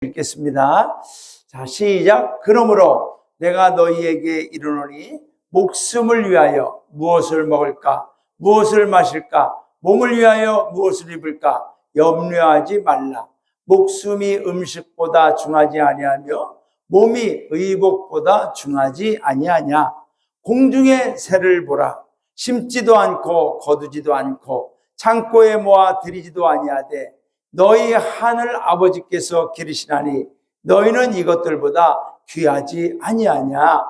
읽겠습니다. 자, 시작. 그러므로 내가 너희에게 이르노니 목숨을 위하여 무엇을 먹을까, 무엇을 마실까, 몸을 위하여 무엇을 입을까 염려하지 말라. 목숨이 음식보다 중하지 아니하며 몸이 의복보다 중하지 아니하냐. 공중의 새를 보라. 심지도 않고 거두지도 않고 창고에 모아 들이지도 아니하되 너희 하늘 아버지께서 기르시나니 너희는 이것들보다 귀하지 아니하냐.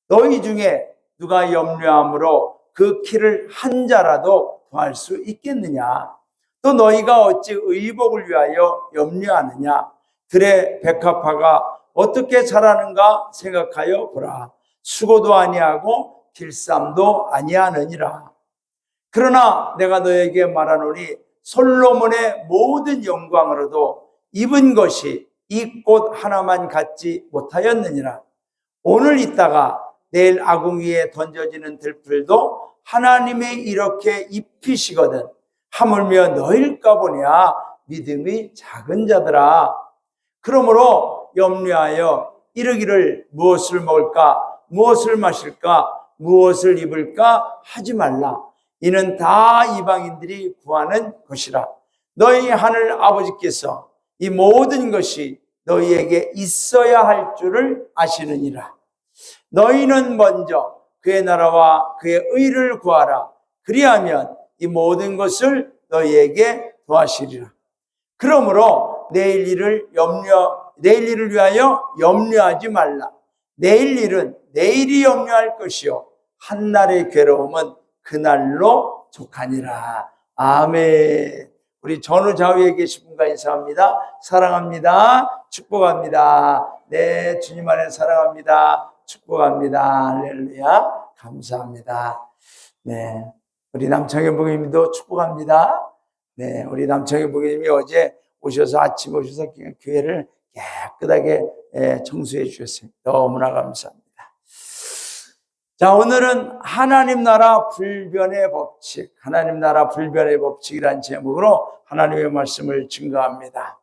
너희 중에 누가 염려함으로 그 키를 한 자라도 더할 수 있겠느냐. 또 너희가 어찌 의복을 위하여 염려하느냐. 들의 백합화가 어떻게 자라는가 생각하여 보라. 수고도 아니하고 길쌈도 아니하느니라. 그러나 내가 너에게 말하노니 솔로몬의 모든 영광으로도 입은 것이 이 꽃 하나만 갖지 못하였느니라. 오늘 있다가 내일 아궁 위에 던져지는 들풀도 하나님이 이렇게 입히시거든. 하물며 너일까 보냐. 믿음이 작은 자들아. 그러므로 염려하여 이르기를 무엇을 먹을까, 무엇을 마실까, 무엇을 입을까 하지 말라. 이는 다 이방인들이 구하는 것이라. 너희 하늘 아버지께서 이 모든 것이 너희에게 있어야 할 줄을 아시느니라. 너희는 먼저 그의 나라와 그의 의를 구하라. 그리하면 이 모든 것을 너희에게 더하시리라. 그러므로 내일 일을 위하여 염려하지 말라. 내일 일은 내일이 염려할 것이요 한날의 괴로움은 그날로 족하니라. 아멘. 우리 전후 좌우에 계신 분과 인사합니다. 사랑합니다. 축복합니다. 네, 주님 안에 사랑합니다. 축복합니다. 할렐루야. 감사합니다. 네, 우리 남창현 부모님도 축복합니다. 네, 우리 남창현 부모님이 어제 오셔서 아침에 오셔서 교회를 깨끗하게 청소해 주셨어요. 너무나 감사합니다. 자, 오늘은 하나님 나라 불변의 법칙, 하나님 나라 불변의 법칙이라는 제목으로 하나님의 말씀을 증거합니다.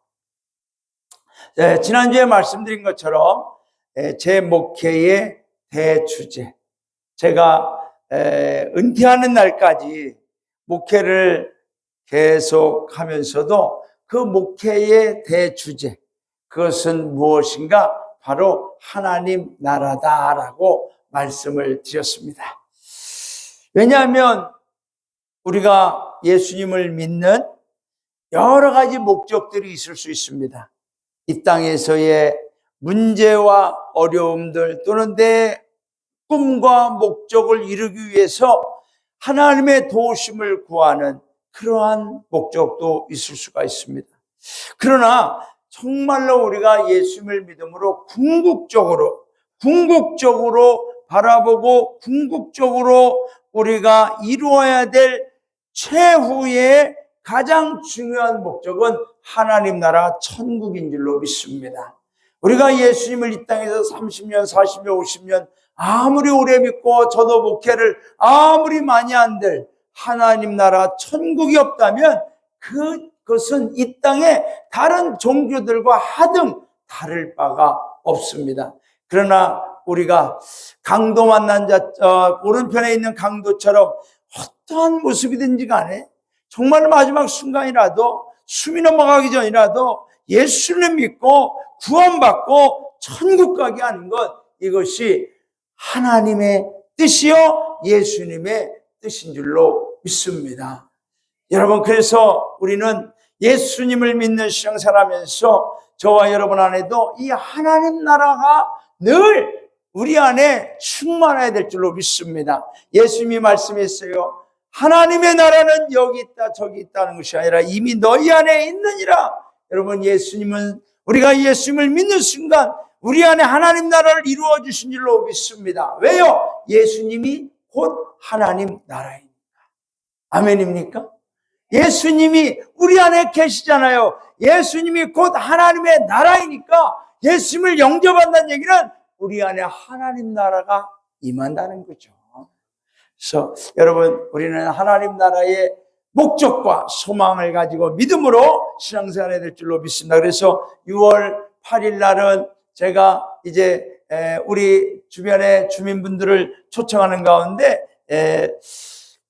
지난주에 말씀드린 것처럼 제 목회의 대주제, 제가 은퇴하는 날까지 목회를 계속하면서도 그 목회의 대주제, 그것은 무엇인가? 바로 하나님 나라다라고 말씀을 드렸습니다. 왜냐하면 우리가 예수님을 믿는 여러 가지 목적들이 있을 수 있습니다. 이 땅에서의 문제와 어려움들 또는 내 꿈과 목적을 이루기 위해서 하나님의 도우심을 구하는 그러한 목적도 있을 수가 있습니다. 그러나 정말로 우리가 예수님을 믿음으로 궁극적으로 바라보고 궁극적으로 우리가 이루어야 될 최후의 가장 중요한 목적은 하나님 나라 천국인 줄로 믿습니다. 우리가 예수님을 이 땅에서 30년, 40년, 50년 아무리 오래 믿고 저도 목회를 아무리 많이 한들 하나님 나라 천국이 없다면 그것은 이 땅의 다른 종교들과 하등 다를 바가 없습니다. 그러나 우리가 강도 만난 자, 오른편에 있는 강도처럼 어떠한 모습이든지 간에 정말 마지막 순간이라도 숨이 넘어가기 전이라도 예수를 믿고 구원받고 천국 가게 하는 것, 이것이 하나님의 뜻이요 예수님의 뜻인 줄로 믿습니다. 여러분, 그래서 우리는 예수님을 믿는 신앙생활하면서 저와 여러분 안에도 이 하나님 나라가 늘 우리 안에 충만해야 될 줄로 믿습니다. 예수님이 말씀했어요. 하나님의 나라는 여기 있다 저기 있다는 것이 아니라 이미 너희 안에 있느니라. 여러분, 우리가 예수님을 믿는 순간 우리 안에 하나님 나라를 이루어 주신 줄로 믿습니다. 왜요? 예수님이 곧 하나님 나라입니다. 아멘입니까? 예수님이 우리 안에 계시잖아요. 예수님이 곧 하나님의 나라이니까 예수님을 영접한다는 얘기는 우리 안에 하나님 나라가 임한다는 거죠. 그래서 여러분, 우리는 하나님 나라의 목적과 소망을 가지고 믿음으로 신앙생활해야 될 줄로 믿습니다. 그래서 6월 8일 날은 제가 이제 우리 주변의 주민분들을 초청하는 가운데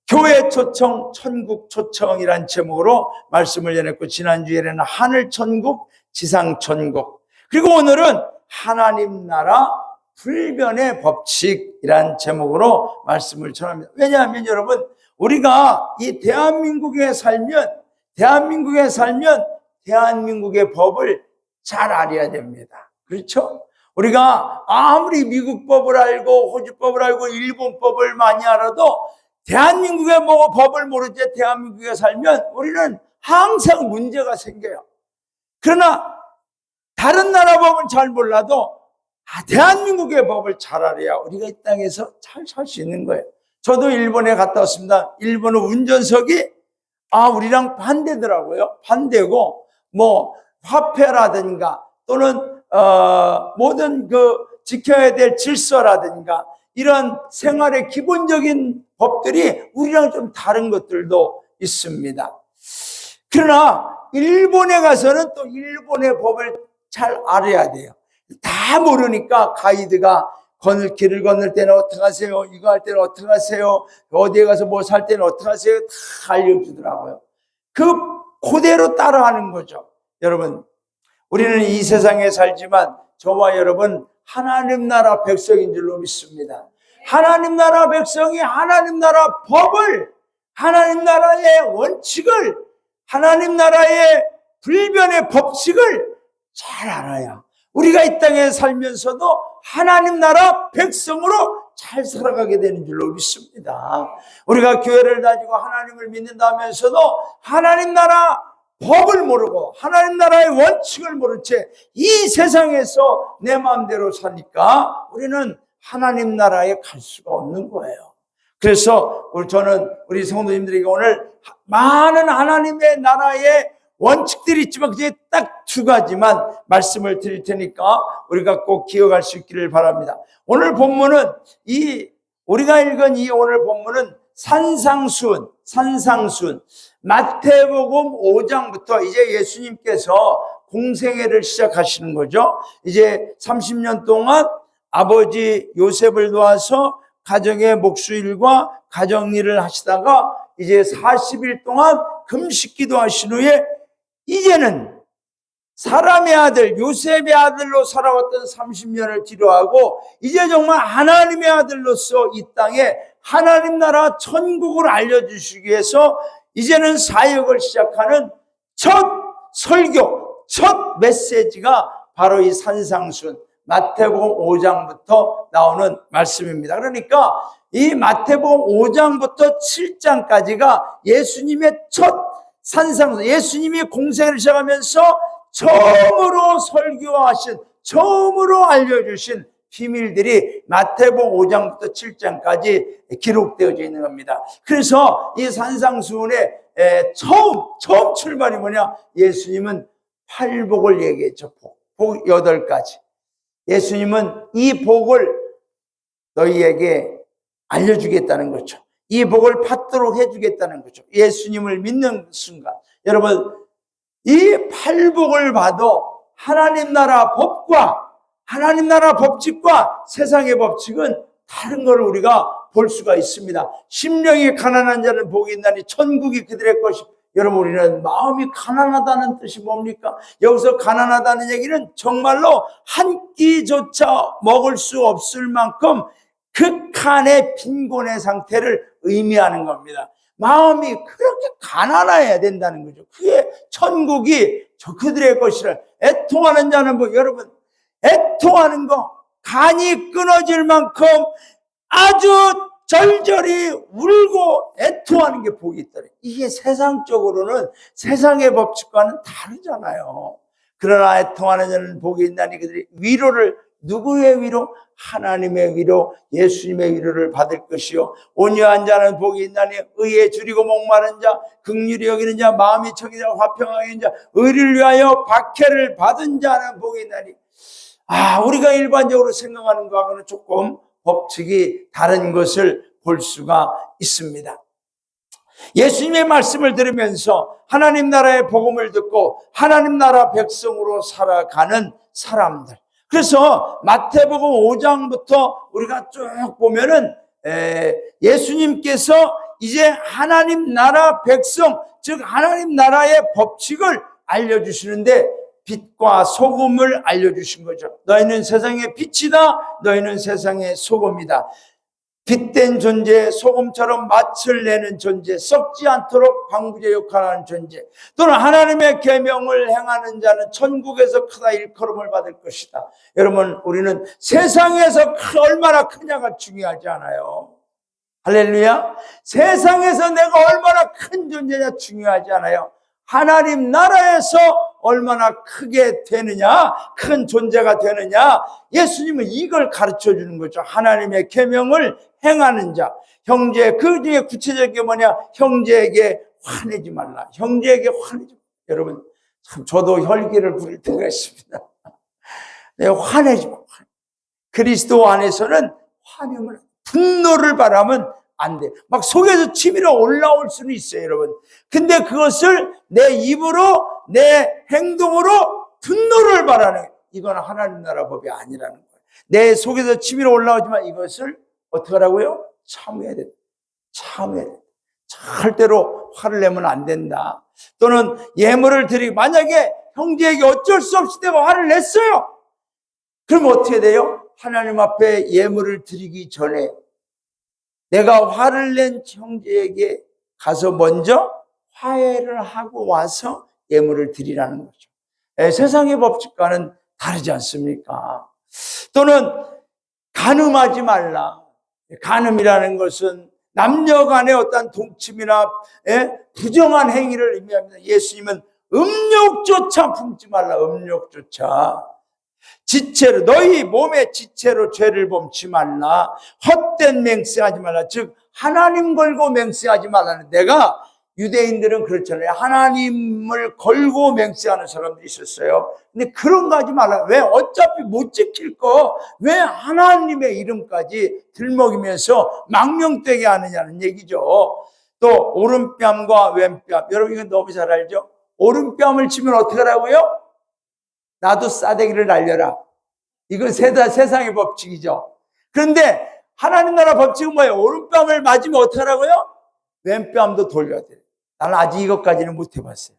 교회 초청, 천국 초청이란 제목으로 말씀을 전했고, 지난주에는 하늘 천국, 지상 천국, 그리고 오늘은 하나님 나라 불변의 법칙이란 제목으로 말씀을 전합니다. 왜냐하면 여러분, 우리가 이 대한민국에 살면 대한민국의 법을 잘 알아야 됩니다. 그렇죠? 우리가 아무리 미국 법을 알고 호주 법을 알고 일본 법을 많이 알아도 대한민국의 법을 모르지 대한민국에 살면 우리는 항상 문제가 생겨요. 그러나 다른 나라 법은 잘 몰라도 대한민국의 법을 잘 알아야 우리가 이 땅에서 잘 살 수 있는 거예요. 저도 일본에 갔다 왔습니다. 일본은 운전석이 우리랑 반대더라고요. 반대고 화폐라든가 또는 모든 지켜야 될 질서라든가 이런 생활의 기본적인 법들이 우리랑 좀 다른 것들도 있습니다. 그러나 일본에 가서는 또 일본의 법을 잘 알아야 돼요. 다 모르니까 가이드가 길을 건널 때는 어떻게 하세요? 이거 할 때는 어떻게 하세요? 어디에 가서 뭐 살 때는 어떻게 하세요? 다 알려주더라고요. 그대로 따라하는 거죠. 여러분, 우리는 이 세상에 살지만 저와 여러분 하나님 나라 백성인 줄로 믿습니다. 하나님 나라 백성이 하나님 나라 법을, 하나님 나라의 원칙을, 하나님 나라의 불변의 법칙을 잘 알아야 우리가 이 땅에 살면서도 하나님 나라 백성으로 잘 살아가게 되는 줄로 믿습니다. 우리가 교회를 다니고 하나님을 믿는다면서도 하나님 나라 법을 모르고 하나님 나라의 원칙을 모른 채 이 세상에서 내 마음대로 사니까 우리는 하나님 나라에 갈 수가 없는 거예요. 그래서 저는 우리 성도님들에게 오늘 많은 하나님의 나라의 원칙들이 있지만 그게 딱 두 가지만 말씀을 드릴 테니까 우리가 꼭 기억할 수 있기를 바랍니다. 오늘 본문은 우리가 읽은 이 오늘 본문은 산상수훈 마태복음 5장부터 이제 예수님께서 공생애를 시작하시는 거죠. 이제 30년 동안 아버지 요셉을 도와서 가정의 목수일과 가정일을 하시다가 이제 40일 동안 금식기도 하신 후에 이제는 사람의 아들, 요셉의 아들로 살아왔던 30년을 뒤로하고 이제 정말 하나님의 아들로서 이 땅에 하나님 나라 천국을 알려주시기 위해서 이제는 사역을 시작하는 첫 설교, 첫 메시지가 바로 이 산상수훈 마태복음 5장부터 나오는 말씀입니다. 그러니까 이 마태복음 5장부터 7장까지가 예수님의 첫 산상수훈, 예수님이 공생을 시작하면서 처음으로 설교하신, 처음으로 알려주신 비밀들이 마태복음 5장부터 7장까지 기록되어져 있는 겁니다. 그래서 이 산상수훈의 처음 출발이 뭐냐? 예수님은 팔복을 얘기했죠. 복 8가지. 예수님은 이 복을 너희에게 알려주겠다는 거죠. 이 복을 받도록 해주겠다는 거죠. 예수님을 믿는 순간. 여러분, 이 팔복을 봐도 하나님 나라 법과 하나님 나라 법칙과 세상의 법칙은 다른 걸 우리가 볼 수가 있습니다. 심령이 가난한 자는 복이 있나니 천국이 그들의 것이. 여러분, 우리는 마음이 가난하다는 뜻이 뭡니까? 여기서 가난하다는 얘기는 정말로 한 끼조차 먹을 수 없을 만큼 극한의 빈곤의 상태를 의미하는 겁니다. 마음이 그렇게 가난해야 된다는 거죠. 그게 천국이 그들의 것이라. 애통하는 자는 여러분, 애통하는 거, 간이 끊어질 만큼 아주 절절히 울고 애통하는 게 복이 있더래. 이게 세상적으로는 세상의 법칙과는 다르잖아요. 그러나 애통하는 자는 복이 있나니 그들이 위로를, 누구의 위로? 하나님의 위로, 예수님의 위로를 받을 것이요. 온유한 자는 복이 있나니 의에 줄이고 목마른 자, 긍휼히 여기는 자, 마음이 청이자 화평하게 하는 자, 의를 위하여 박해를 받은 자는 복이 있나니. 우리가 일반적으로 생각하는 것하고는 조금 법칙이 다른 것을 볼 수가 있습니다. 예수님의 말씀을 들으면서 하나님 나라의 복음을 듣고 하나님 나라 백성으로 살아가는 사람들. 그래서 마태복음 5장부터 우리가 쭉 보면은 예수님께서 이제 하나님 나라 백성, 즉 하나님 나라의 법칙을 알려주시는데 빛과 소금을 알려주신 거죠. 너희는 세상의 빛이다. 너희는 세상의 소금이다. 빛된 존재, 소금처럼 맛을 내는 존재, 썩지 않도록 방부제 역할을 하는 존재, 또는 하나님의 계명을 행하는 자는 천국에서 크다 일컬음을 받을 것이다. 여러분, 우리는 세상에서 얼마나 크냐가 중요하지 않아요. 할렐루야. 세상에서 내가 얼마나 큰 존재냐 중요하지 않아요. 하나님 나라에서 얼마나 크게 되느냐, 큰 존재가 되느냐, 예수님은 이걸 가르쳐 주는 거죠. 하나님의 계명을 행하는 자. 형제, 그 중에 구체적인 게 뭐냐? 형제에게 화내지 말라. 형제에게 화내지 말라. 여러분, 참 저도 혈기를 부릴 때가 있습니다. 내가 화내지 마. 그리스도 안에서는 화nem을, 분노를 바라면 안 돼. 막 속에서 치밀어 올라올 수는 있어요, 여러분. 근데 그것을 내 입으로, 내 행동으로 분노를 바라는, 이건 하나님 나라 법이 아니라는 거예요. 내 속에서 치밀어 올라오지만 이것을 어떻게 하라고요? 참아야 돼. 참아야 돼. 절대로 화를 내면 안 된다. 또는 예물을 드리고, 만약에 형제에게 어쩔 수 없이 내가 화를 냈어요. 그럼 어떻게 돼요? 하나님 앞에 예물을 드리기 전에 내가 화를 낸 형제에게 가서 먼저 화해를 하고 와서 예물을 드리라는 거죠. 세상의 법칙과는 다르지 않습니까? 또는 간음하지 말라. 간음이라는 것은 남녀 간의 어떤 동침이나 부정한 행위를 의미합니다. 예수님은 음욕조차 품지 말라. 음욕조차. 지체로, 너희 몸의 지체로 죄를 범치 말라. 헛된 맹세하지 말라. 즉 하나님 걸고 맹세하지 말라는, 내가 유대인들은 그렇잖아요. 하나님을 걸고 맹세하는 사람들이 있었어요. 근데 그런 거 하지 말라. 왜? 어차피 못 지킬 거 왜 하나님의 이름까지 들먹이면서 망령되게 하느냐는 얘기죠. 또 오른뺨과 왼뺨, 여러분 이건 너무 잘 알죠? 오른뺨을 치면 어떻게 하라고요? 나도 싸대기를 날려라. 이건 세상의 법칙이죠. 그런데 하나님 나라 법칙은 뭐예요? 오른뺨을 맞으면 어떻게 하라고요? 왼뺨도 돌려야 돼요. 나는 아직 이것까지는 못 해봤어요.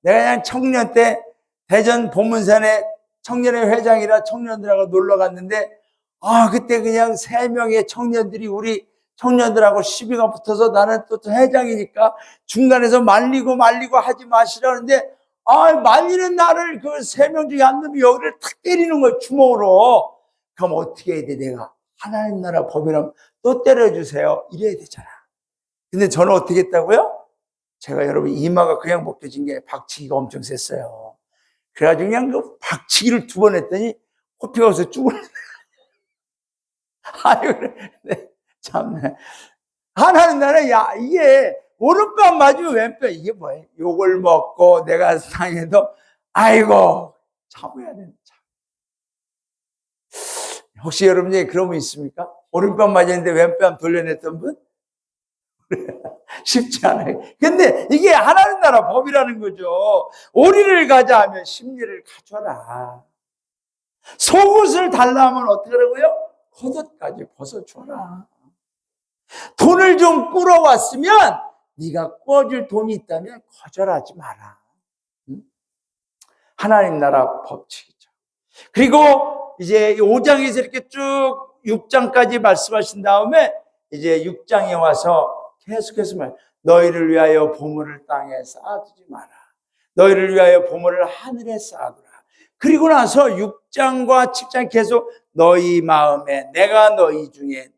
내가 그냥 청년 때 대전 보문산에 청년회 회장이라 청년들하고 놀러 갔는데, 그때 그냥 3명의 청년들이 우리 청년들하고 시비가 붙어서, 나는 또 회장이니까 중간에서 말리고 하지 마시라는데, 말리는 나를 그 3명 중에 한 놈이 여기를 탁 때리는 거예요, 주먹으로. 그럼 어떻게 해야 돼, 내가? 하나님 나라 법이라면 또 때려주세요. 이래야 되잖아. 근데 저는 어떻게 했다고요? 제가 여러분 이마가 그냥 벗겨진 게 박치기가 엄청 셌어요. 그래가지고 그냥 그 박치기를 2번 했더니 코피가 와서 죽을래. 아유, 네, 참네. 하나님 나라, 야, 이게 오른뺨 맞으면 왼뺨, 이게 뭐예요? 욕을 먹고 내가 상해도, 아이고, 참아야 된다. 혹시 여러분 중에 그런 분 있습니까? 오른뺨 맞았는데 왼뺨 돌려냈던 분? 쉽지 않아요. 근데 이게 하나님 나라 법이라는 거죠. 오리를 가자 하면 심리를 가져라. 속옷을 달라 하면 어떻게 하라고요? 겉옷까지 벗어줘라. 돈을 좀 꾸러왔으면 네가 꾸어줄 돈이 있다면 거절하지 마라. 하나님 나라 법칙이죠. 그리고 이제 5장에서 이렇게 쭉 6장까지 말씀하신 다음에 이제 6장에 와서 계속해서 너희를 위하여 보물을 땅에 쌓아두지 마라. 너희를 위하여 보물을 하늘에 쌓아두라. 그리고 나서 6장과 7장 계속 너희 마음에 내가 너희에게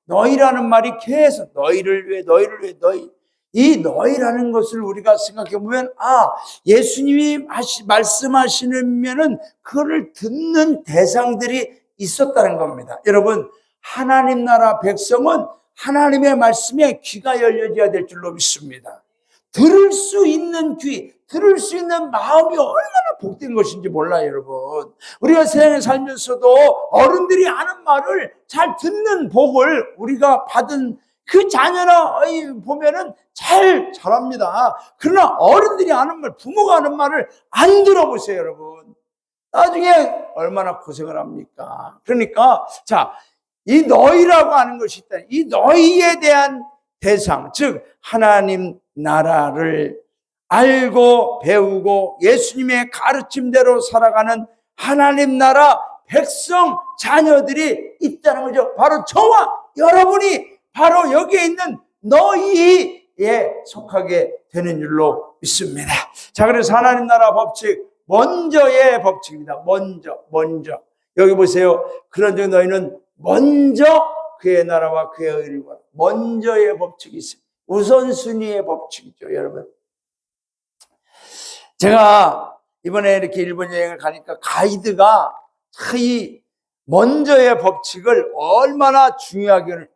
너희라는 말이 계속 너희를 위해 너희. 이 너희라는 것을 우리가 생각해 보면, 예수님이 말씀하시면은 그거를 듣는 대상들이 있었다는 겁니다. 여러분, 하나님 나라 백성은 하나님의 말씀에 귀가 열려져야 될 줄로 믿습니다. 들을 수 있는 귀, 들을 수 있는 마음이 얼마나 복된 것인지 몰라요, 여러분. 우리가 세상에 살면서도 어른들이 하는 말을 잘 듣는 복을 우리가 받은 그 자녀나 아이 보면은 잘합니다. 그러나 어른들이 하는 말, 부모가 하는 말을 안 들어보세요, 여러분. 나중에 얼마나 고생을 합니까? 그러니까, 자, 이 너희라고 하는 것이 있다. 이 너희에 대한 대상, 즉, 하나님 나라를 알고 배우고 예수님의 가르침대로 살아가는 하나님 나라 백성, 자녀들이 있다는 거죠. 바로 저와 여러분이 바로 여기에 있는 너희에 속하게 되는 줄로 믿습니다. 자, 그래서 하나님 나라 법칙, 먼저의 법칙입니다. 먼저. 여기 보세요. 그런즉 너희는 먼저 그의 나라와 그의 의를 구하라. 먼저의 법칙이 있어요. 우선순위의 법칙이죠, 여러분. 제가 이번에 이렇게 일본 여행을 가니까 가이드가 이 먼저의 법칙을 얼마나 중요하게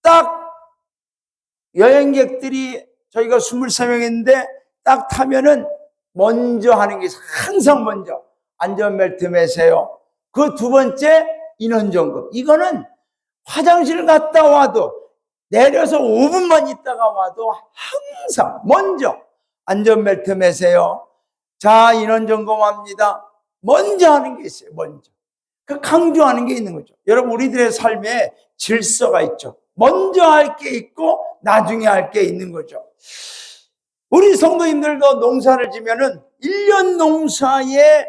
딱 여행객들이 저희가 23명인데 딱 타면은 먼저 하는 게 항상 먼저 안전벨트 매세요. 그 두 번째 인원점검. 이거는 화장실 갔다 와도 내려서 5분만 있다가 와도 항상 먼저 안전벨트 매세요. 자, 인원점검합니다. 먼저 하는 게 있어요. 먼저. 그 강조하는 게 있는 거죠. 여러분, 우리들의 삶에 질서가 있죠. 먼저 할 게 있고 나중에 할 게 있는 거죠. 우리 성도님들도 농사를 지면은 1년 농사의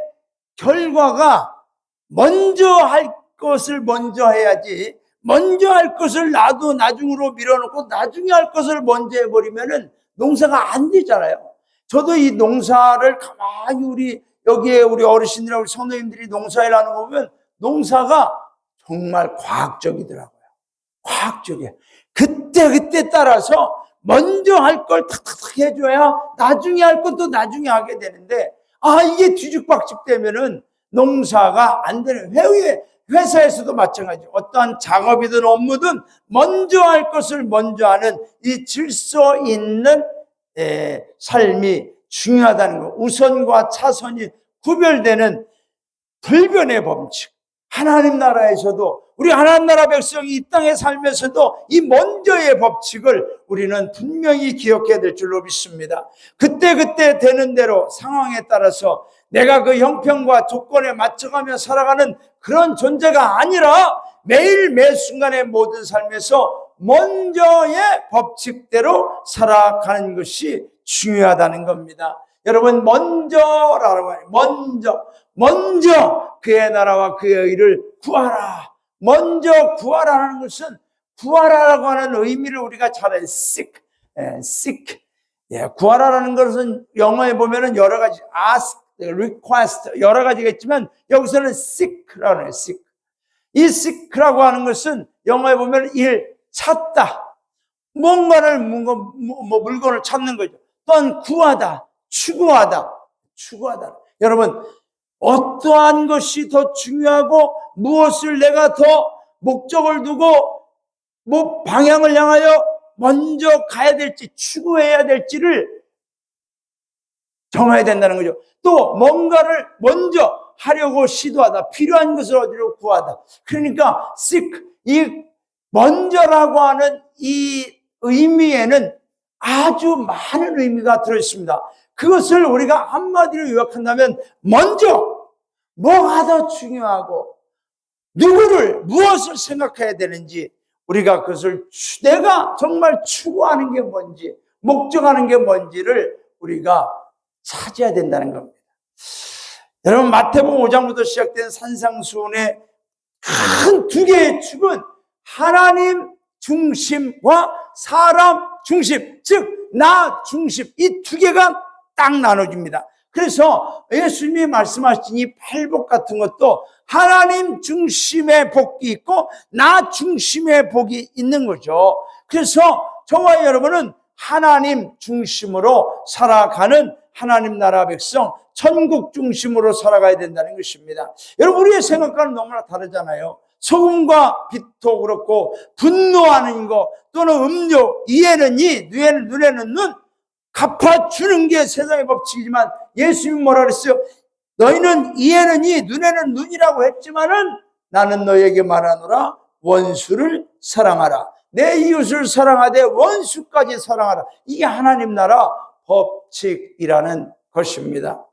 결과가 먼저 할 것을 먼저 해야지, 먼저 할 것을 나도 나중으로 밀어놓고 나중에 할 것을 먼저 해버리면은 농사가 안 되잖아요. 저도 이 농사를 가만히 여기에 우리 어르신들하고 우리 성도님들이 농사일 하는 거 보면 농사가 정말 과학적이더라고요. 과학적이에요. 그때 따라서 먼저 할 걸 탁탁탁 해줘야 나중에 할 것도 나중에 하게 되는데, 이게 뒤죽박죽 되면은 농사가 안 되는, 회사에서도 마찬가지죠. 어떠한 작업이든 업무든 먼저 할 것을 먼저 하는 이 질서 있는 삶이 중요하다는 것. 우선과 차선이 구별되는 불변의 법칙. 하나님 나라에서도, 우리 하나님 나라 백성이 이 땅에 살면서도 이 먼저의 법칙을 우리는 분명히 기억해야 될 줄로 믿습니다. 그때 되는 대로 상황에 따라서 내가 그 형편과 조건에 맞춰가며 살아가는 그런 존재가 아니라 매일 매 순간의 모든 삶에서 먼저의 법칙대로 살아가는 것이 중요하다는 겁니다. 여러분, 먼저라고 해요. 먼저 그의 나라와 그의 의를 구하라. 먼저 구하라는 것은, 구하라라고 하는 의미를 우리가 잘 알아요. seek. 구하라라는 것은 영어에 보면은 여러 가지, ask, request, 여러 가지가 있지만 여기서는 seek라고 해요. seek. 이 seek라고 하는 것은 영어에 보면 찾다. 뭔가를, 물건을 찾는 거죠. 또한 구하다, 추구하다. 여러분, 어떠한 것이 더 중요하고 무엇을 내가 더 목적을 두고 방향을 향하여 먼저 가야 될지, 추구해야 될지를 정해야 된다는 거죠. 또 뭔가를 먼저 하려고 시도하다, 필요한 것을 어디로 구하다. 그러니까 seek, 이 먼저라고 하는 이 의미에는 아주 많은 의미가 들어있습니다. 그것을 우리가 한마디로 요약한다면, 먼저 뭐가 더 중요하고 무엇을 생각해야 되는지, 우리가 그것을 내가 정말 추구하는 게 뭔지, 목적하는 게 뭔지를 우리가 찾아야 된다는 겁니다. 여러분, 마태복음 5장부터 시작된 산상수훈의 큰 두 개의 축은 하나님 중심과 사람 중심, 즉 나 중심, 이 두 개가 딱 나눠집니다. 그래서 예수님이 말씀하신 이 팔복 같은 것도 하나님 중심의 복이 있고 나 중심의 복이 있는 거죠. 그래서 저와 여러분은 하나님 중심으로 살아가는 하나님 나라 백성, 천국 중심으로 살아가야 된다는 것입니다. 여러분, 우리의 생각과는 너무나 다르잖아요. 소금과 빛도 그렇고, 분노하는 것 또는 음욕, 이에는 이, 눈에는 눈, 갚아주는 게 세상의 법칙이지만 예수님이 뭐라 그랬어요? 너희는 이에는 이, 눈에는 눈이라고 했지만은 나는 너에게 말하노라. 원수를 사랑하라. 내 이웃을 사랑하되 원수까지 사랑하라. 이게 하나님 나라 법칙이라는 것입니다.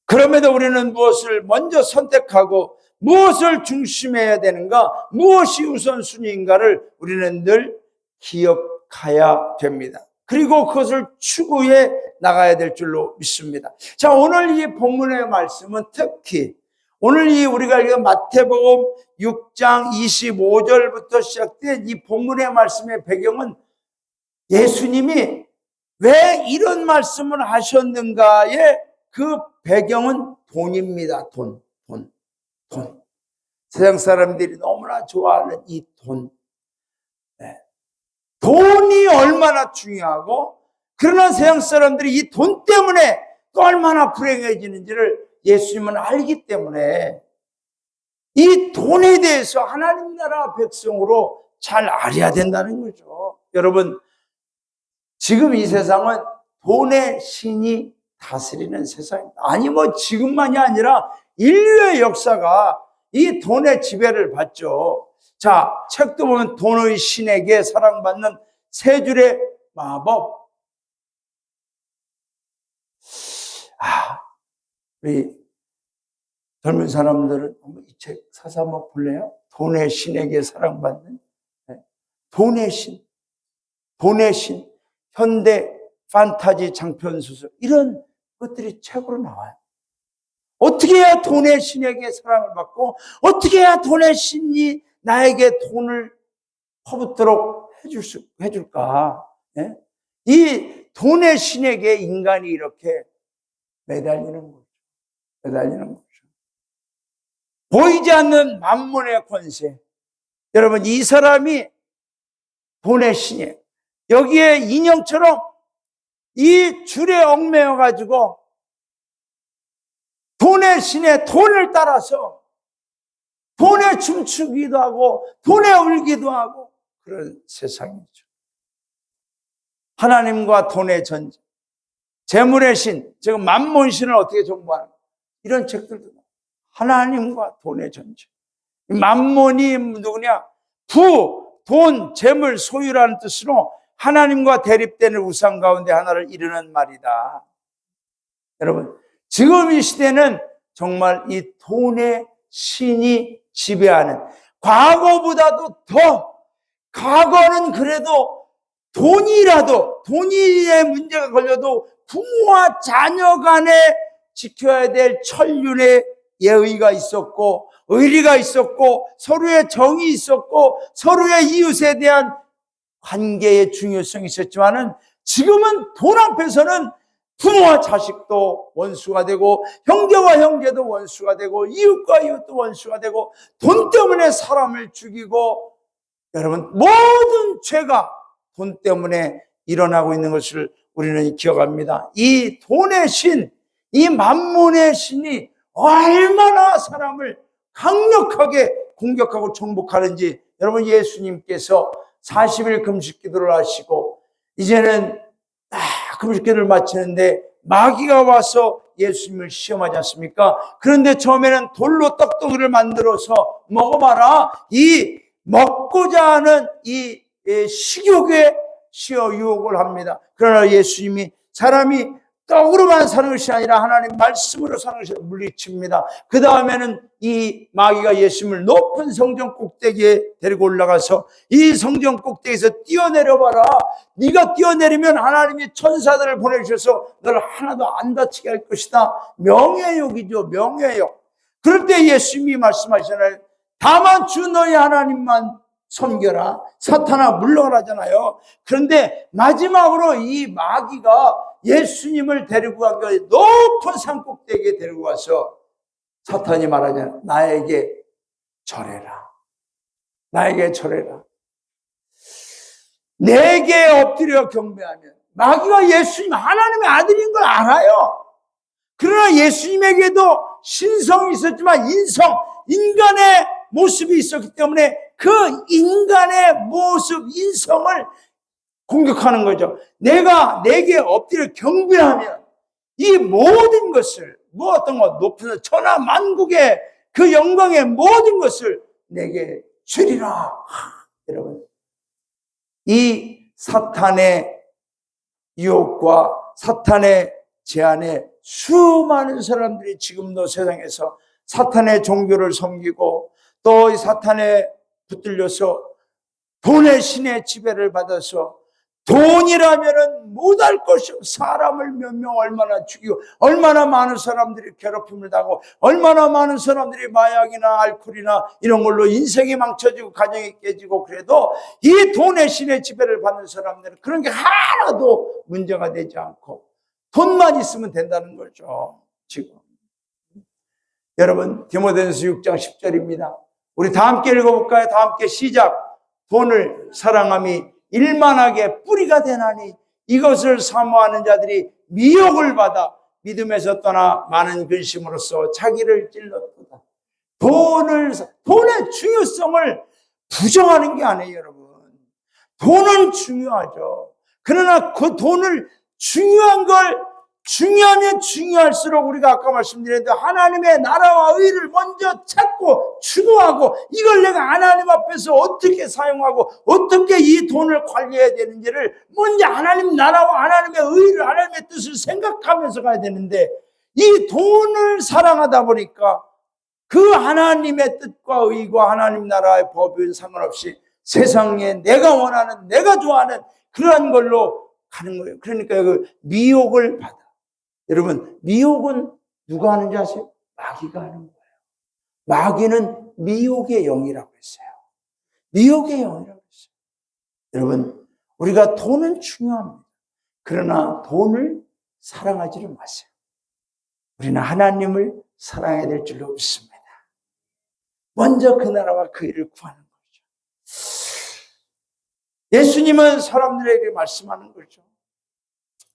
그럼에도 우리는 무엇을 먼저 선택하고 무엇을 중심해야 되는가, 무엇이 우선순위인가를 우리는 늘 기억해야 됩니다. 그리고 그것을 추구해 나가야 될 줄로 믿습니다. 자, 오늘 이 본문의 말씀은 특히 오늘 우리가 읽은 마태복음 6장 25절부터 시작된 이 본문의 말씀의 배경은 예수님이 왜 이런 말씀을 하셨는가의 그 배경은 돈입니다. 돈. 세상 사람들이 너무나 좋아하는 이 돈. 돈이 얼마나 중요하고, 그러나 세상 사람들이 이 돈 때문에 또 얼마나 불행해지는지를 예수님은 알기 때문에 이 돈에 대해서 하나님 나라 백성으로 잘 알아야 된다는 거죠. 여러분, 지금 이 세상은 돈의 신이 다스리는 세상입니다. 아니 지금만이 아니라 인류의 역사가 이 돈의 지배를 받죠. 자, 책도 보면 돈의 신에게 사랑받는 세 줄의 마법. 우리 젊은 사람들은 이 책 사서 한번 볼래요? 돈의 신에게 사랑받는 돈의 신, 현대 판타지 장편 소설, 이런 것들이 책으로 나와요. 어떻게 해야 돈의 신에게 사랑을 받고, 어떻게 해야 돈의 신이 나에게 돈을 퍼붓도록 해줄까? 이 돈의 신에게 인간이 이렇게 매달리는 거죠. 보이지 않는 만몬의 권세. 여러분, 이 사람이 돈의 신이에요. 여기에 인형처럼 이 줄에 얽매여 가지고 돈의 신의 돈을 따라서 돈에 춤추기도 하고 돈에 울기도 하고 그런 세상이죠. 하나님과 돈의 전쟁, 재물의 신, 즉 만몬 신을 어떻게 정복하는, 이런 책들도 나와요. 하나님과 돈의 전쟁. 만몬이 누구냐? 돈, 재물, 소유라는 뜻으로 하나님과 대립되는 우상 가운데 하나를 이루는 말이다. 여러분, 지금 이 시대는 정말 이 돈의 신이 지배하는, 과거보다도 더, 과거는 그래도 돈에 문제가 걸려도 부모와 자녀 간에 지켜야 될 천륜의 예의가 있었고, 의리가 있었고, 서로의 정이 있었고, 서로의 이웃에 대한 관계의 중요성이 있었지만은, 지금은 돈 앞에서는 부모와 자식도 원수가 되고, 형제와 형제도 원수가 되고, 이웃과 이웃도 원수가 되고, 돈 때문에 사람을 죽이고, 여러분, 모든 죄가 돈 때문에 일어나고 있는 것을 우리는 기억합니다. 이 돈의 신, 이 만몬의 신이 얼마나 사람을 강력하게 공격하고 정복하는지, 여러분, 예수님께서 40일 금식 기도를 하시고 이제는 금식 기도를 마치는데 마귀가 와서 예수님을 시험하지 않습니까? 그런데 처음에는 돌로 떡덩이를 만들어서 먹어봐라, 이 먹고자 하는 이 식욕에 유혹을 합니다. 그러나 예수님이 사람이 떡으로만 사는 것이 아니라 하나님 말씀으로 사는 것을 물리칩니다. 그 다음에는 이 마귀가 예수님을 높은 성전 꼭대기에 데리고 올라가서 이 성전 꼭대기에서 뛰어내려봐라. 네가 뛰어내리면 하나님이 천사들을 보내주셔서 너를 하나도 안 다치게 할 것이다. 명예욕이죠, 명예욕. 그럴 때 예수님이 말씀하시잖아요. 다만 주 너희 하나님만 섬겨라. 사탄아 물러가라잖아요. 그런데 마지막으로 이 마귀가 예수님을 데리고 가기 높은 산꼭대기에 데리고 가서 사탄이 말하잖아요. 나에게 절해라. 나에게 절해라. 내게 엎드려 경배하면, 마귀가 예수님 하나님의 아들인 걸 알아요. 그러나 예수님에게도 신성이 있었지만 인간의 모습이 있었기 때문에 그 인간의 모습, 인성을 공격하는 거죠. 내게 엎드려 경배하면 이 모든 것을, 어떤 것, 높은 천하 만국의 그 영광의 모든 것을 내게 주리라. 여러분, 이 사탄의 유혹과 사탄의 제안에 수많은 사람들이 지금도 세상에서 사탄의 종교를 섬기고 또 이 사탄에 붙들려서 돈의 신의 지배를 받아서 돈이라면은 못할 것이 없고 사람을 몇 명 얼마나 죽이고 얼마나 많은 사람들이 괴롭힘을 당하고 얼마나 많은 사람들이 마약이나 알코올이나 이런 걸로 인생이 망쳐지고 가정이 깨지고 그래도 이 돈의 신의 지배를 받는 사람들은 그런 게 하나도 문제가 되지 않고 돈만 있으면 된다는 거죠. 지금 여러분 디모데전서 6장 10절입니다. 우리 다 함께 읽어볼까요? 다 함께 시작. 돈을 사랑함이 일만하게 뿌리가 되나니 이것을 사모하는 자들이 미혹을 받아 믿음에서 떠나 많은 근심으로써 자기를 찔렀도다. 돈의 중요성을 부정하는 게 아니에요, 여러분. 돈은 중요하죠. 그러나 그 돈을 중요하면 중요할수록 우리가 아까 말씀드렸는데 하나님의 나라와 의를 먼저 찾고 추구하고 이걸 내가 하나님 앞에서 어떻게 사용하고 어떻게 이 돈을 관리해야 되는지를 먼저 하나님 나라와 하나님의 의를 하나님의 뜻을 생각하면서 가야 되는데 이 돈을 사랑하다 보니까 그 하나님의 뜻과 의와 하나님 나라의 법은 상관없이 세상에 내가 원하는 내가 좋아하는 그러한 걸로 가는 거예요. 그러니까 그 미혹을 받아. 여러분, 미혹은 누가 하는지 아세요? 마귀가 하는 거예요. 마귀는 미혹의 영이라고 했어요. 미혹의 영이라고 했어요. 여러분, 우리가 돈은 중요합니다. 그러나 돈을 사랑하지를 마세요. 우리는 하나님을 사랑해야 될 줄로 믿습니다. 먼저 그 나라와 그 일을 구하는 거죠. 예수님은 사람들에게 말씀하는 거죠.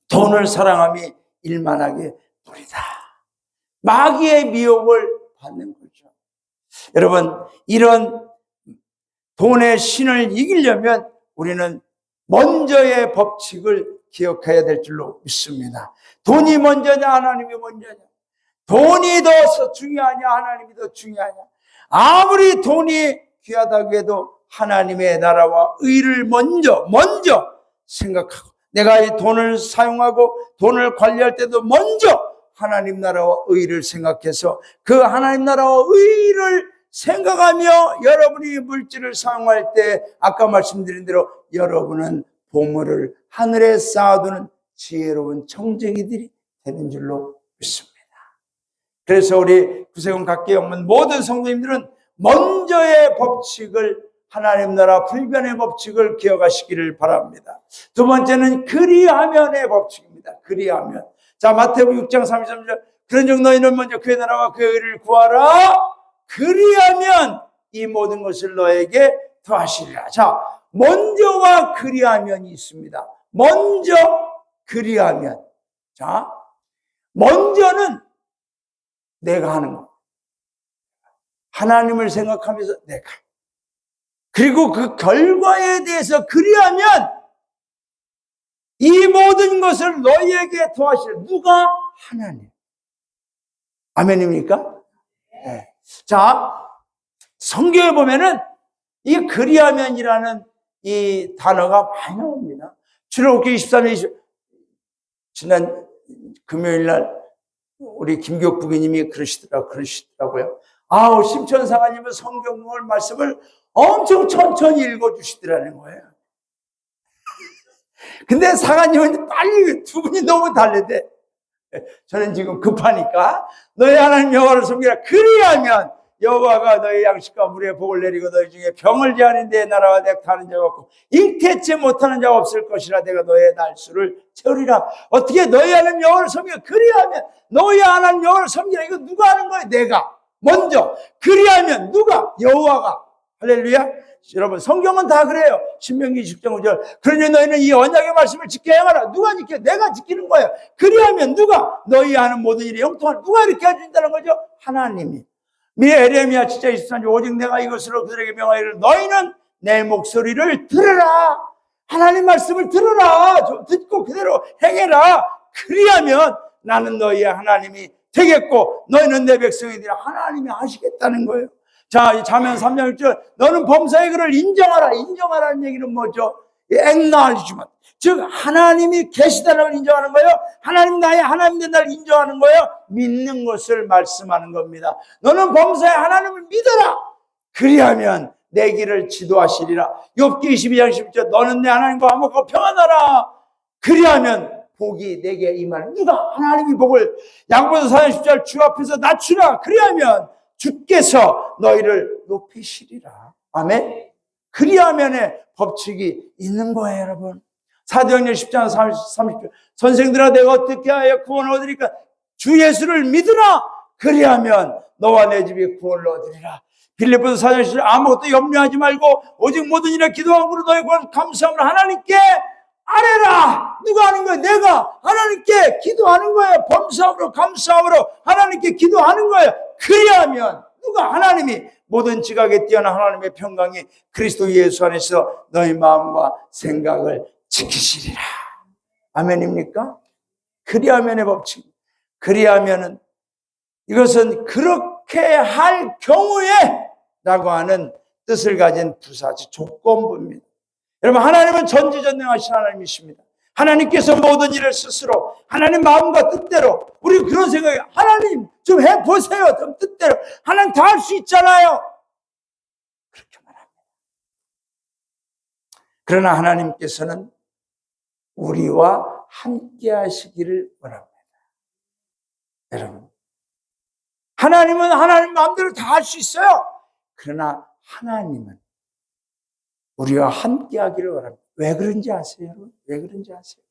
돈을 사랑함이 일만하게 뿌리다. 마귀의 미혹을 받는 거죠. 여러분, 이런 돈의 신을 이기려면 우리는 먼저의 법칙을 기억해야 될 줄로 믿습니다. 돈이 먼저냐 하나님이 먼저냐? 돈이 더 중요하냐 하나님이 더 중요하냐? 아무리 돈이 귀하다고 해도 하나님의 나라와 의를 먼저 생각하고 내가 이 돈을 사용하고 돈을 관리할 때도 먼저 하나님 나라와 의를 생각해서 그 하나님 나라와 의를 생각하며 여러분이 물질을 사용할 때 아까 말씀드린 대로 여러분은 보물을 하늘에 쌓아두는 지혜로운 청정이들이 되는 줄로 믿습니다. 그래서 우리 구세군 각계영문 모든 성도님들은 먼저의 법칙을 하나님 나라 불변의 법칙을 기억하시기를 바랍니다. 두 번째는 그리하면의 법칙입니다. 그리하면. 자, 마태복음 6장 33절. 그런즉 너희는 먼저 그의 나라와 그의 의를 구하라. 그리하면 이 모든 것을 너에게 더하시리라. 자, 먼저와 그리하면이 있습니다. 먼저 그리하면. 자, 먼저는 내가 하는 거. 하나님을 생각하면서 내가. 그리고 그 결과에 대해서 그리하면 이 모든 것을 너희에게 더하시리라. 누가? 하나님. 아멘입니까? 네. 자, 성경에 보면은 이 그리하면이라는 이 단어가 많이 나옵니다. 출애굽기 23년 지난 금요일 날 우리 김교국 부기님이 그러시더라고요. 아우, 심천사가님은 성경을 말씀을 엄청 천천히 읽어주시더라는 거예요. 근데 사가님은 빨리 두 분이 너무 다르대. 저는 지금 급하니까 너희 하나님 여호와를 섬기라. 그리하면 여호와가 너희 양식과 물의 복을 내리고 너희 중에 병을 제하는 데 나라와 nek타는 자가 없고 잉태치 못하는 자가 없을 것이라. 내가 너의 날수를 채우리라. 어떻게 너희 하나님 여호와를 섬기라. 그리하면 너희 하나님 여호와를 섬기라. 이거 누가 하는 거예요? 내가 먼저. 그리하면 누가? 여호와가. 할렐루야. 여러분, 성경은 다 그래요. 신명기 10장 5절. 그러니 너희는 이 언약의 말씀을 지켜야 행하라. 누가 지켜? 내가 지키는 거예요. 그리하면 누가? 너희 하는 모든 일에 형통하라. 누가 이렇게 해준다는 거죠? 하나님이. 에레미야 7장 23절. 오직 내가 이것으로 그들에게 명하기를 너희는 내 목소리를 들으라. 하나님 말씀을 들어라. 듣고 그대로 행해라. 그리하면 나는 너희의 하나님이 되겠고 너희는 내 백성이 되라. 하나님이 하시겠다는 거예요. 자, 이 잠언 3장 1절, 너는 범사의 그를 인정하라. 인정하라는 얘기는 뭐죠? acknowledgement. 즉 하나님이 계시다는 걸 인정하는 거예요. 하나님 나의 하나님 된다를 인정하는 거예요. 믿는 것을 말씀하는 겁니다. 너는 범사의 하나님을 믿어라. 그리하면 내 길을 지도하시리라. 욥기 22장 10절, 너는 내 하나님과 화목하고 평안하라. 그리하면 복이 내게 임하는. 누가 하나님이 복을, 야고보서 4장 10절, 주 앞에서 낮추라. 그리하면 주께서 너희를 높이시리라. 아멘. 그리하면의 법칙이 있는 거예요, 여러분. 사도행전 10장 30절, 선생들아 내가 어떻게 하여 구원을 얻으리까? 주 예수를 믿으라. 그리하면 너와 내 집이 구원을 얻으리라. 빌립보서 4장 10절, 아무것도 염려하지 말고 오직 모든 일에 기도함으로 너희 구원 감사함으로 하나님께 아뢰라. 누가 하는 거예요? 내가 하나님께 기도하는 거예요. 범사함으로 감사함으로 하나님께 기도하는 거예요. 그리하면 누가? 하나님이 모든 지각에 뛰어난 하나님의 평강이 그리스도 예수 안에서 너희 마음과 생각을 지키시리라. 아멘입니까? 그리하면의 법칙. 그리하면은 이것은 그렇게 할 경우에 라고 하는 뜻을 가진 부사지 조건부입니다. 여러분, 하나님은 전지전능하신 하나님이십니다. 하나님께서 모든 일을 스스로 하나님 마음과 뜻대로, 우리 그런 생각이, 하나님 좀 해보세요. 좀 뜻대로. 하나님 다 할 수 있잖아요. 그렇게 말합니다. 그러나 하나님께서는 우리와 함께 하시기를 원합니다. 여러분, 하나님은 하나님 마음대로 다 할 수 있어요. 그러나 하나님은 우리와 함께 하기를 원합니다. 왜 그런지 아세요, 여러분? 왜 그런지 아세요?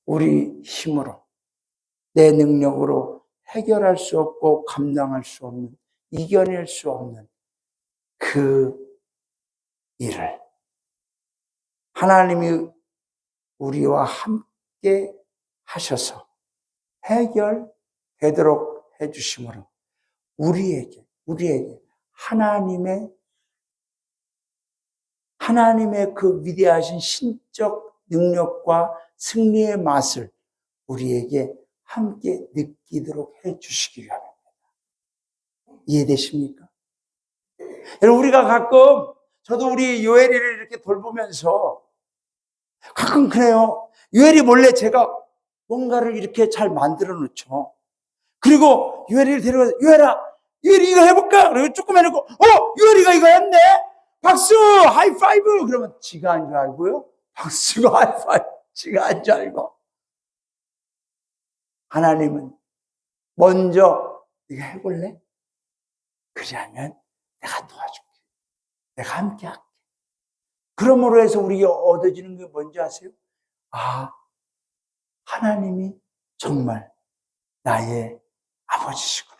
우리 힘으로, 내 능력으로 해결할 수 없고 감당할 수 없는, 이겨낼 수 없는 그 일을 하나님이 우리와 함께 하셔서 해결되도록 해주심으로 우리에게 하나님의 그 위대하신 신적 능력과 승리의 맛을 우리에게 함께 느끼도록 해주시기 바랍니다. 이해되십니까? 여러분, 우리가 가끔, 저도 우리 요엘이를 이렇게 돌보면서 가끔 그래요. 요엘이 몰래 제가 뭔가를 이렇게 잘 만들어 놓죠. 그리고 요엘이를 데려가서, 요엘이 이거 해볼까? 그리고 조금 해놓고, 요엘이가 이거 했네? 박수! 하이파이브! 그러면 지가 한 줄 알고요. 박수가 하이파이브, 지가 한 줄 알고. 하나님은 먼저 이거 해볼래? 그러면 내가 도와줄게. 내가 함께 할게. 그러므로 해서 우리가 얻어지는 게 뭔지 아세요? 아, 하나님이 정말 나의 아버지시구나.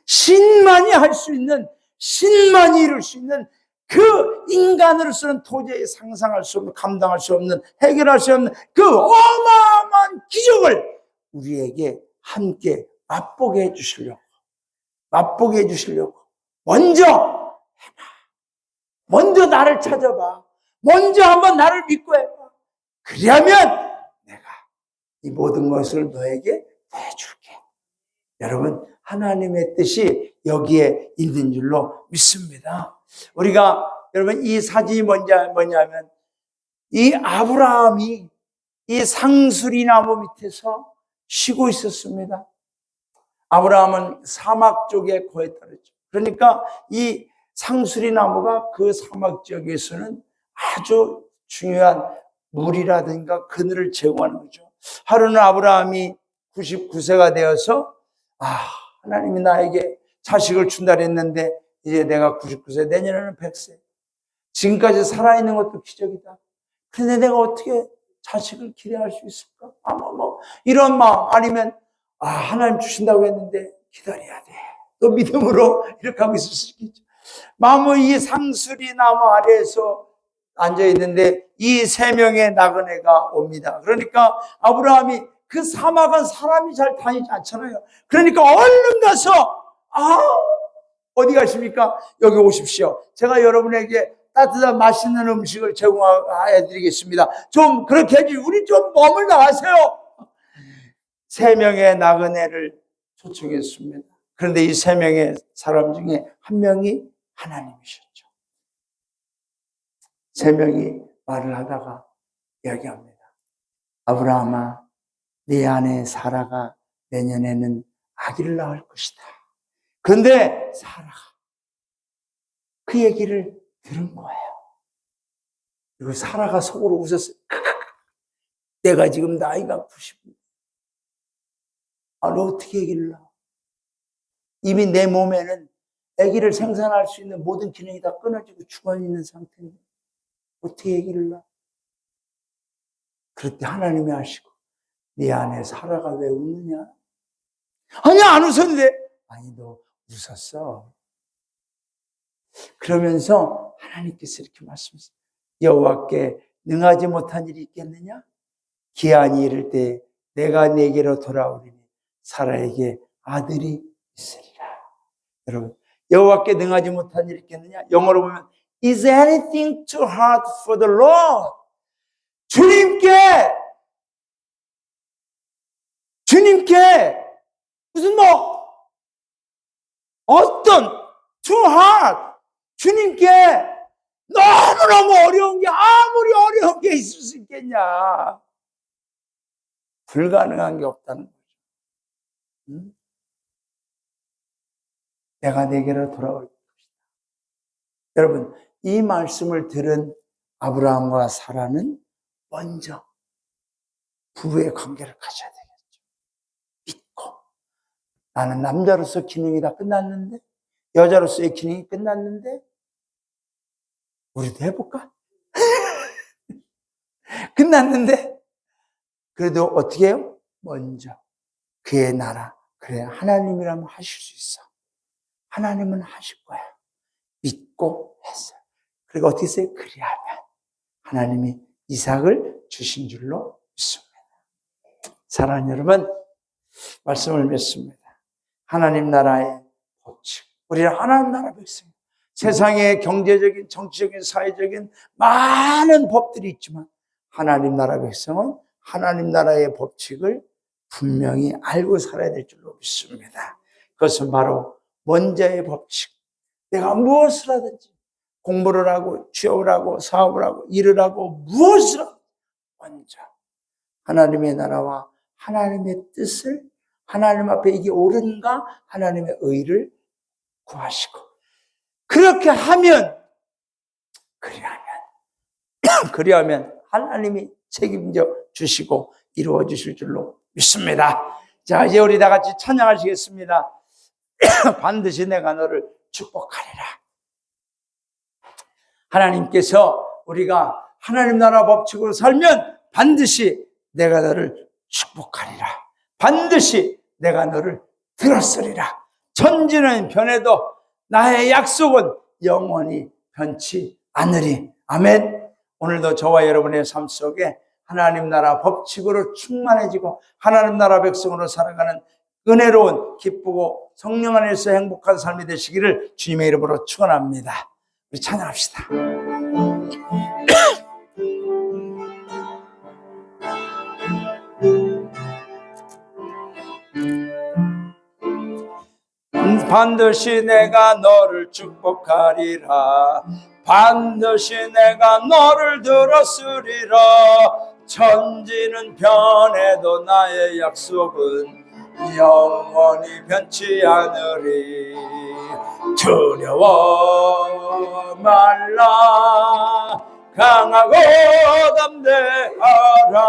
신만이 할 수 있는, 신만이 이룰 수 있는 그 인간으로서는 도저히 상상할 수 없는, 감당할 수 없는, 해결할 수 없는 그 어마어마한 기적을 우리에게 함께 맛보게 해주시려고 먼저 해봐. 먼저 나를 찾아봐. 먼저 한번 나를 믿고 해봐. 그리하면 내가 이 모든 것을 너에게 해줄게. 여러분, 하나님의 뜻이 여기에 있는 줄로 믿습니다. 우리가, 여러분, 이 사진이 뭐냐면 이 아브라함이 이 상수리 나무 밑에서 쉬고 있었습니다. 아브라함은 사막 쪽에 거했다랬죠. 그러니까 이 상수리 나무가 그 사막 지역에서는 아주 중요한 물이라든가 그늘을 제공하는 거죠. 하루는 아브라함이 99세가 되어서 하나님이 나에게 자식을 준다 그랬는데 이제 내가 99세, 내년에는 100세. 지금까지 살아있는 것도 기적이다. 그런데 내가 어떻게 자식을 기대할 수 있을까? 이런 마음, 아니면 하나님 주신다고 했는데 기다려야 돼. 또 믿음으로 이렇게 하고 있을 수 있겠죠. 마음은 이 상수리 나무 아래에서 앉아있는데 이 세 명의 나그네가 옵니다. 그러니까 아브라함이, 그 사막은 사람이 잘 다니지 않잖아요. 그러니까 얼른 가서 어디 가십니까? 여기 오십시오. 제가 여러분에게 따뜻한 맛있는 음식을 제공해 드리겠습니다. 좀 그렇게 해주지. 우리 좀 머물 나가세요. 3명의 나그네를 초청했습니다. 그런데 이 3명의 사람 중에 한 명이 하나님이셨죠. 3명이 말을 하다가 이야기합니다. 아브라함아, 네 아내 사라가 내년에는 아기를 낳을 것이다. 그런데 사라가 그 얘기를 들은 거예요. 그리고 사라가 속으로 웃었어요. 내가 지금 나이가 90. 너 어떻게 아기를 낳아? 이미 내 몸에는 아기를 생산할 수 있는 모든 기능이 다 끊어지고 죽어 있는 상태인데 어떻게 아기를 낳아? 그럴 때 하나님이 아시고 네 아내 사라가 왜 웃느냐? 아니 안 웃었는데. 아니 너 웃었어. 그러면서 하나님께서 이렇게 말씀하셨어요. 여호와께 능하지 못한 일이 있겠느냐? 기한이 이를 때 내가 내게로 돌아오리니 사라에게 아들이 있으리라. 여러분, 여호와께 능하지 못한 일이 있겠느냐? 영어로 보면 Is anything too hard for the Lord? 주님께 무슨 어떤 too hard 주님께 너무너무 어려운 게 아무리 어려운 게 있을 수 있겠냐? 불가능한 게 없다는 거죠. 응? 내가 내게로 돌아올 것이다. 여러분, 이 말씀을 들은 아브라함과 사라는 먼저 부부의 관계를 가져야 되겠죠. 믿고 나는 남자로서 기능이 다 끝났는데 여자로서의 기능이 끝났는데 우리도 해볼까? 끝났는데 그래도 어떻게 해요? 먼저 그의 나라, 그래 하나님이라면 하실 수 있어. 하나님은 하실 거야. 믿고 했어요. 그리고 어떻게 했어요? 그리하면 하나님이 이삭을 주신 줄로 믿습니다. 사랑하는 여러분, 말씀을 맺습니다. 하나님 나라의 법칙, 우리는 하나님 나라 백성. 세상에 경제적인, 정치적인, 사회적인 많은 법들이 있지만 하나님 나라 백성은 하나님 나라의 법칙을 분명히 알고 살아야 될 줄로 믿습니다. 그것은 바로 원자의 법칙. 내가 무엇을 하든지 공부를 하고 취업을 하고 사업을 하고 일을 하고 무엇을 하든지 먼저 하나님의 나라와 하나님의 뜻을 하나님 앞에 이게 옳은가 하나님의 의를 구하시고 그렇게 하면 그리하면 하나님이 책임져 주시고 이루어 주실 줄로 믿습니다. 자, 이제 우리 다 같이 찬양하시겠습니다. 반드시 내가 너를 축복하리라. 하나님께서 우리가 하나님 나라 법칙으로 살면 반드시 내가 너를 축복하리라. 반드시 내가 너를 들었으리라. 천지는 변해도 나의 약속은 영원히 변치 않으리. 아멘. 오늘도 저와 여러분의 삶 속에 하나님 나라 법칙으로 충만해지고 하나님 나라 백성으로 살아가는 은혜로운 기쁘고 성령 안에서 행복한 삶이 되시기를 주님의 이름으로 축원합니다. 우리 찬양합시다. 반드시 내가 너를 축복하리라. 반드시 내가 너를 들었으리라. 천지는 변해도 나의 약속은 영원히 변치 않으리. 두려워 말라. 강하고 담대하라.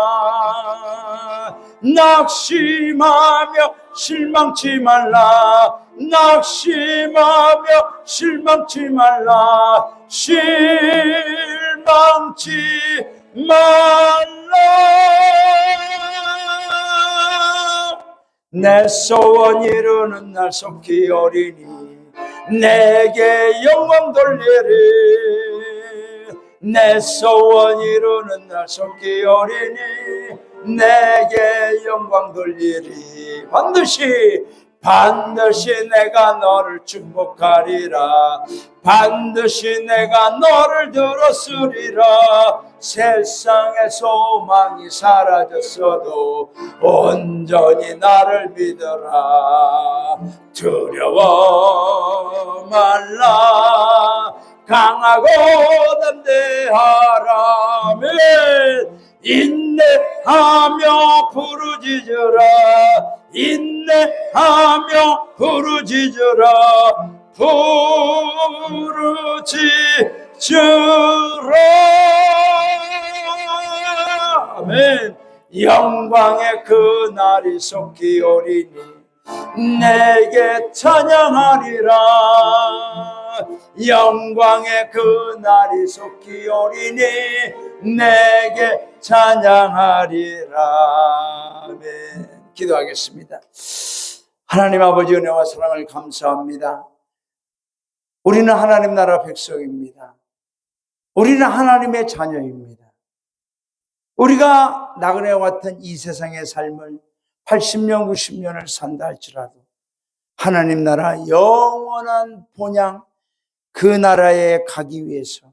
낙심하며 실망치 말라. 낙심하며 실망치 말라. 실망치 말라. 내 소원 이루는 날 속히 오리니 내게 영광 돌리리. 내 소원 이루는 날 속히 오리니 내게 영광 돌리리. 반드시 반드시 내가 너를 축복하리라. 반드시 내가 너를 들었으리라. 세상의 소망이 사라졌어도 온전히 나를 믿어라. 두려워 말라. 강하고 담대하라. 인내하며 부르짖으라. 인내하며 부르짖으라. 부르짖으라. 아멘. 영광의 그 날이 속히 오리니 내게 찬양하리라. 영광의 그 날이 속히 오리니 내게 찬양하리라. 아멘. 기도하겠습니다. 하나님 아버지 은혜와 사랑을 감사합니다. 우리는 하나님 나라 백성입니다. 우리는 하나님의 자녀입니다. 우리가 나그네와 같은 이 세상의 삶을 80년, 90년을 산다 할지라도 하나님 나라 영원한 본향 그 나라에 가기 위해서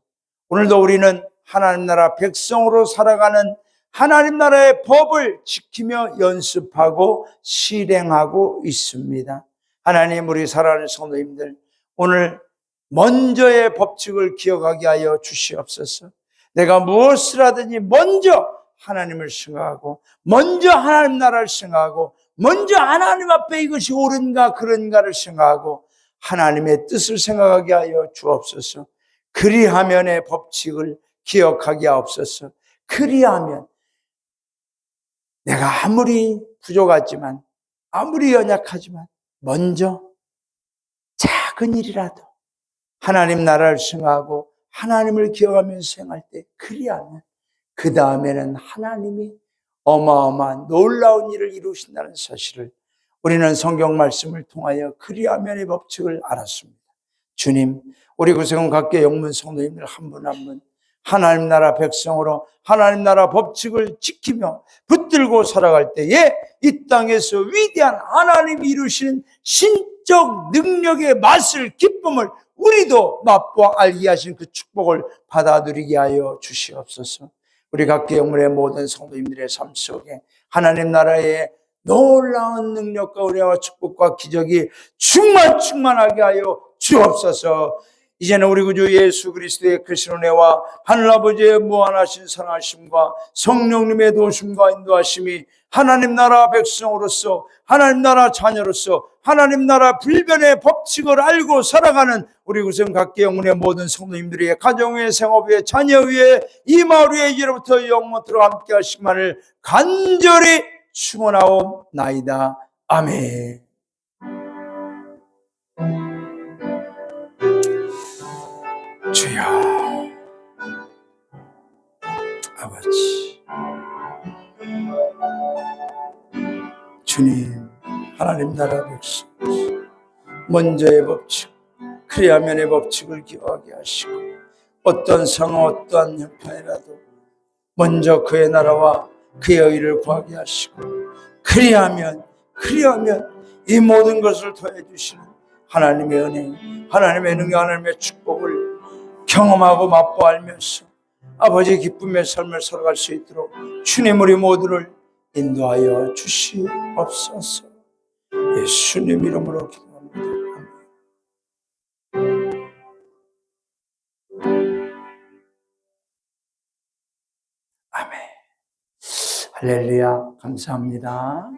오늘도 우리는 하나님 나라 백성으로 살아가는 하나님 나라의 법을 지키며 연습하고 실행하고 있습니다. 하나님, 우리 사랑하는 성도님들, 오늘 먼저의 법칙을 기억하게 하여 주시옵소서. 내가 무엇을 하든지 먼저 하나님을 생각하고 먼저 하나님 나라를 생각하고 먼저 하나님 앞에 이것이 옳은가 그런가를 생각하고 하나님의 뜻을 생각하게 하여 주옵소서. 그리하면의 법칙을 기억하게 하옵소서. 그리하면 내가 아무리 부족하지만 아무리 연약하지만 먼저 작은 일이라도 하나님 나라를 생각하고 하나님을 기억하면서 생활할 때 그리하면 그 다음에는 하나님이 어마어마한 놀라운 일을 이루신다는 사실을 우리는 성경 말씀을 통하여 그리하면의 법칙을 알았습니다. 주님, 우리 구세군 각계 영문 성도님들 한 분 한 분 하나님 나라 백성으로 하나님 나라 법칙을 지키며 붙들고 살아갈 때에 이 땅에서 위대한 하나님이 이루시는 신적 능력의 맛을 기쁨을 우리도 맛보아 알게 하신 그 축복을 받아들이게 하여 주시옵소서. 우리 각계 영문의 모든 성도님들의 삶 속에 하나님 나라의 놀라운 능력과 은혜와 축복과 기적이 충만하게 하여 주옵소서. 이제는 우리 구주 예수 그리스도의 크신 은혜와 하늘아버지의 무한하신 사랑하심과 성령님의 도우심과 인도하심이 하나님 나라 백성으로서 하나님 나라 자녀로서 하나님 나라 불변의 법칙을 알고 살아가는 우리 구성 각계 영문의 모든 성도님들의 가정 위에 생업 위에 자녀 위에 이 마을 위에 이제로부터 영원토록 함께 하시기만을 간절히 축원하옵나이다. 아멘. 주여 아버지, 주님, 하나님 나라 백성 먼저의 법칙 그리하면의 법칙을 기억하게 하시고 어떤 상황 어떠한 형편이라도 먼저 그의 나라와 그의 의를 구하게 하시고 그리하면 이 모든 것을 더해 주시는 하나님의 은혜, 하나님의 능력, 하나님의 축복을 경험하고 맛보 알면서 아버지의 기쁨의 삶을 살아갈 수 있도록 주님 우리 모두를 인도하여 주시옵소서. 예수님 이름으로 기도합니다. 아멘. 할렐루야. 감사합니다.